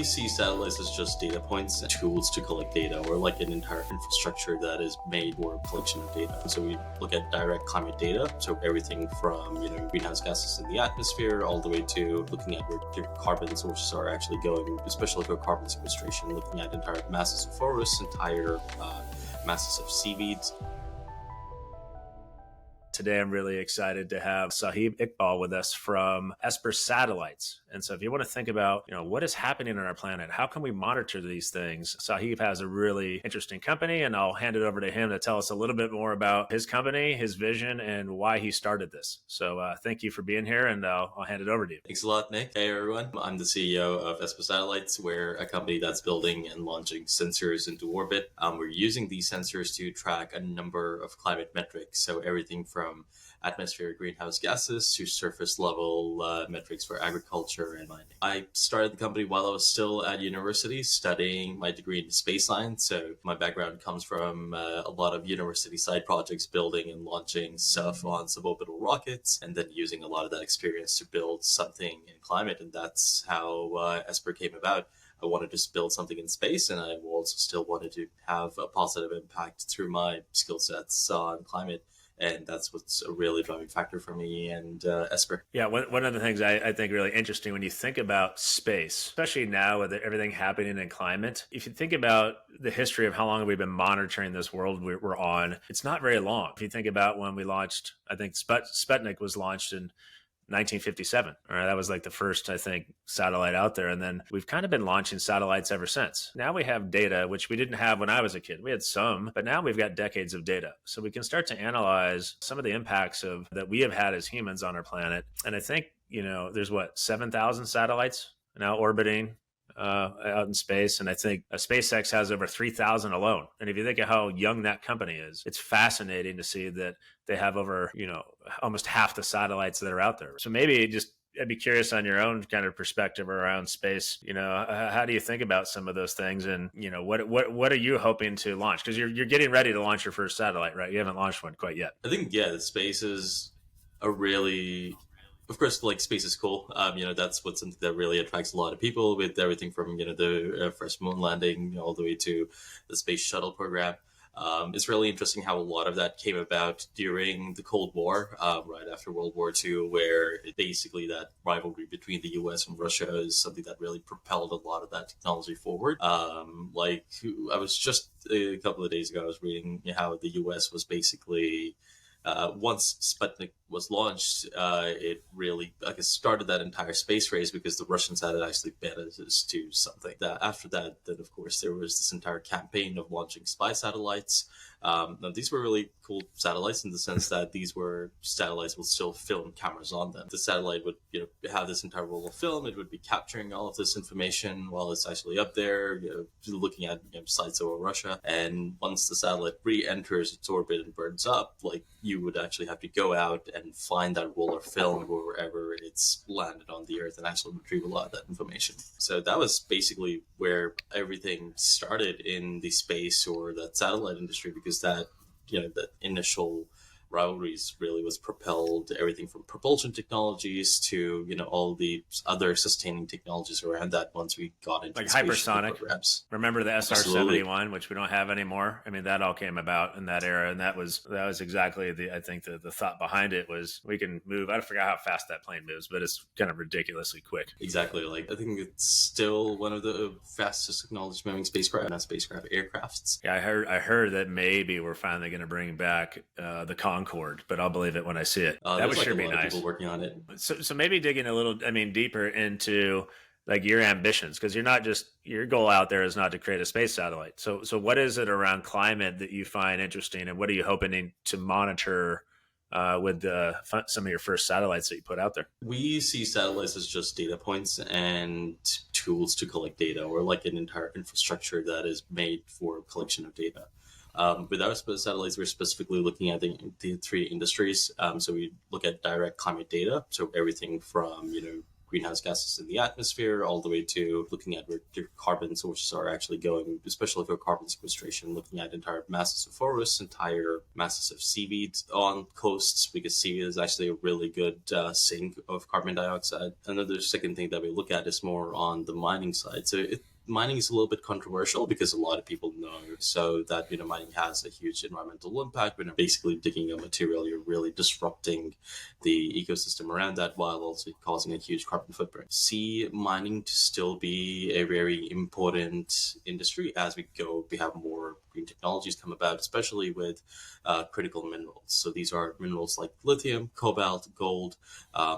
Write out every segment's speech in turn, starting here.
We see satellites as just data points, tools to collect data, or like an entire infrastructure that is made for collection of data. So we look at direct climate data, so everything from greenhouse gases in the atmosphere all the way to looking at where different carbon sources are actually going, especially for carbon sequestration, looking at entire masses of forests, entire masses of seaweeds. Today, I'm really excited to have Shoaib Iqbal with us from Esper Satellites. And so if you want to think about, what is happening on our planet, how can we monitor these things? Shoaib has a really interesting company, and I'll hand it over to him to tell us a little bit more about his company, his vision, and why he started this. So thank you for being here, and I'll hand it over to you. Thanks a lot, Nick. Hey, everyone. I'm the CEO of Esper Satellites. We're a company that's building and launching sensors into orbit. We're using these sensors to track a number of climate metrics. So everything from atmospheric greenhouse gases to surface level metrics for agriculture and mining. I started the company while I was still at university studying my degree in space science. So my background comes from a lot of university side projects, building and launching stuff on suborbital rockets, and then using a lot of that experience to build something in climate. And that's how Esper came about. I wanted to build something in space, and I also still wanted to have a positive impact through my skill sets on climate. And that's what's a really driving factor for me and Esper. Yeah, one of the things I think really interesting when you think about space, especially now with everything happening in climate, if you think about the history of how long we've been monitoring this world we're on, it's not very long. If you think about when we launched, I think Sputnik was launched in 1957. All right, that was like the first, I think, satellite out there. And then we've kind of been launching satellites ever since. Now we have data, which we didn't have when I was a kid. We had some, but now we've got decades of data. So we can start to analyze some of the impacts that we have had as humans on our planet. And I think, there's 7,000 satellites now orbiting out in space. And I think SpaceX has over 3,000 alone. And if you think of how young that company is, it's fascinating to see that they have over, almost half the satellites that are out there. So maybe I'd be curious on your own kind of perspective around space. How do you think about some of those things? And, what are you hoping to launch? Because you're getting ready to launch your first satellite, right? You haven't launched one quite yet. I think, space is of course, like space is cool. That's something that really attracts a lot of people, with everything from, the first moon landing all the way to the space shuttle program. It's really interesting how a lot of that came about during the Cold War, right after World War II, where basically that rivalry between the US and Russia is something that really propelled a lot of that technology forward. Like I was just a couple of days ago, I was reading how the US was basically once Sputnik was launched, it really, started that entire space race, because the Russians had actually bet us to something. After that, then of course there was this entire campaign of launching spy satellites. Now these were really cool satellites in the sense that these were satellites with still film cameras on them. The satellite would, have this entire roll of film. It would be capturing all of this information while it's actually up there, looking at sites over Russia. And once the satellite re-enters its orbit and burns up, you would actually have to go out and find that roll of film wherever it's landed on the Earth and actually retrieve a lot of that information. So that was basically where everything started in the space or that satellite industry, because that initial rivalries really was propelled everything from propulsion technologies to all the other sustaining technologies around that once we got into hypersonic programs. Remember the SR-71, which we don't have anymore? I mean, that all came about in that era, and that was exactly the thought behind it was we can move. I forgot how fast that plane moves, but it's kind of ridiculously quick. Exactly. I think it's still one of the fastest technology moving aircrafts. Yeah, I heard that maybe we're finally going to bring back the Concorde, but I'll believe it when I see it. That would sure be nice. People working on it. So maybe digging a little, deeper into your ambitions, because your goal out there is not to create a space satellite. So what is it around climate that you find interesting, and what are you hoping to monitor with some of your first satellites that you put out there? We see satellites as just data points and tools to collect data, or like an entire infrastructure that is made for collection of data. With our satellites, we're specifically looking at the three industries. So we look at direct climate data, so everything from greenhouse gases in the atmosphere, all the way to looking at where the carbon sources are actually going, especially for carbon sequestration, looking at entire masses of forests, entire masses of seaweed on coasts, because seaweed is actually a really good sink of carbon dioxide. Another second thing that we look at is more on the mining side. So mining is a little bit controversial because a lot of people know so that mining has a huge environmental impact. When you're basically digging a material, you're really disrupting the ecosystem around that while also causing a huge carbon footprint. See mining to still be a very important industry as we have more green technologies come about, especially with critical minerals. So these are minerals like lithium, cobalt, gold,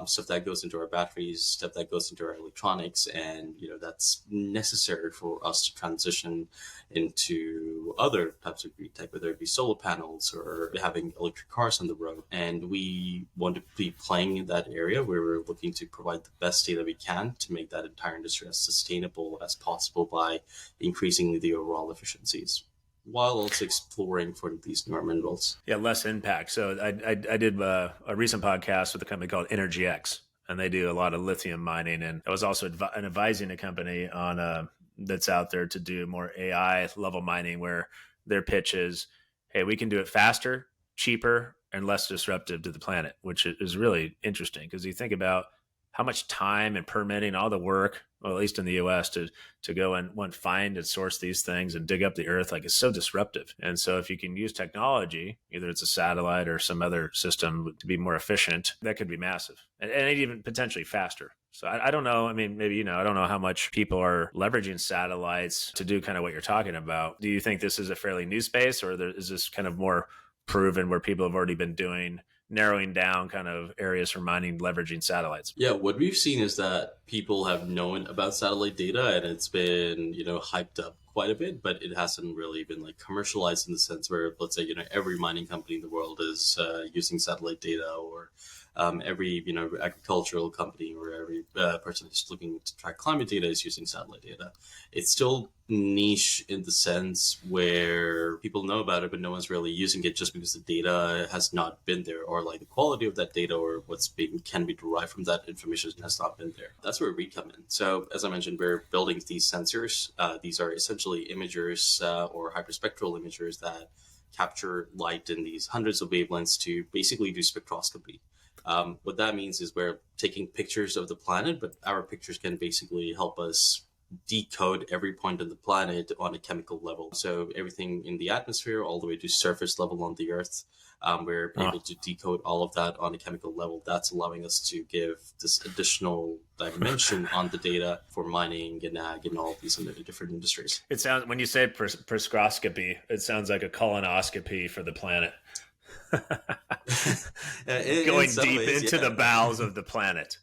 stuff that goes into our batteries, stuff that goes into our electronics, and that's necessary for us to transition into other types of green tech, whether it be solar panels or having electric cars on the road. And we want to be playing in that area where we're looking to provide the best data we can to make that entire industry as sustainable as possible by increasing the overall efficiencies, while also exploring for these newer minerals. Yeah, less impact. So I did a recent podcast with a company called EnergyX, and they do a lot of lithium mining. And I was also advising a company on that's out there to do more AI level mining, where their pitch is, hey, we can do it faster, cheaper, and less disruptive to the planet, which is really interesting because you think about how much time and permitting, all the work, well, at least in the US, to go and find and source these things and dig up the earth, like, it's so disruptive. And so if you can use technology, either it's a satellite or some other system to be more efficient, that could be massive and even potentially faster. So I don't know. I mean, maybe, I don't know how much people are leveraging satellites to do kind of what you're talking about. Do you think this is a fairly new space, or is this kind of more proven where people have already been doing, narrowing down kind of areas for mining, leveraging satellites? Yeah, what we've seen is that people have known about satellite data and it's been, hyped up quite a bit, but it hasn't really been like commercialized in the sense where, let's say, every mining company in the world is using satellite data, or every, agricultural company or every person who's looking to track climate data is using satellite data. It's still niche in the sense where people know about it, but no one's really using it just because the data has not been there, or like the quality of that data or can be derived from that information has not been there. That's where we come in. So as I mentioned, we're building these sensors. These are essentially imagers or hyperspectral imagers that capture light in these hundreds of wavelengths to basically do spectroscopy. What that means is we're taking pictures of the planet, but our pictures can basically help us decode every point on the planet on a chemical level. So everything in the atmosphere all the way to surface level on the Earth, we're able to decode all of that on a chemical level. That's allowing us to give this additional dimension on the data for mining and ag and all these different industries. It sounds, when you say prescroscopy, it sounds like a colonoscopy for the planet. Going deep into the bowels of the planet.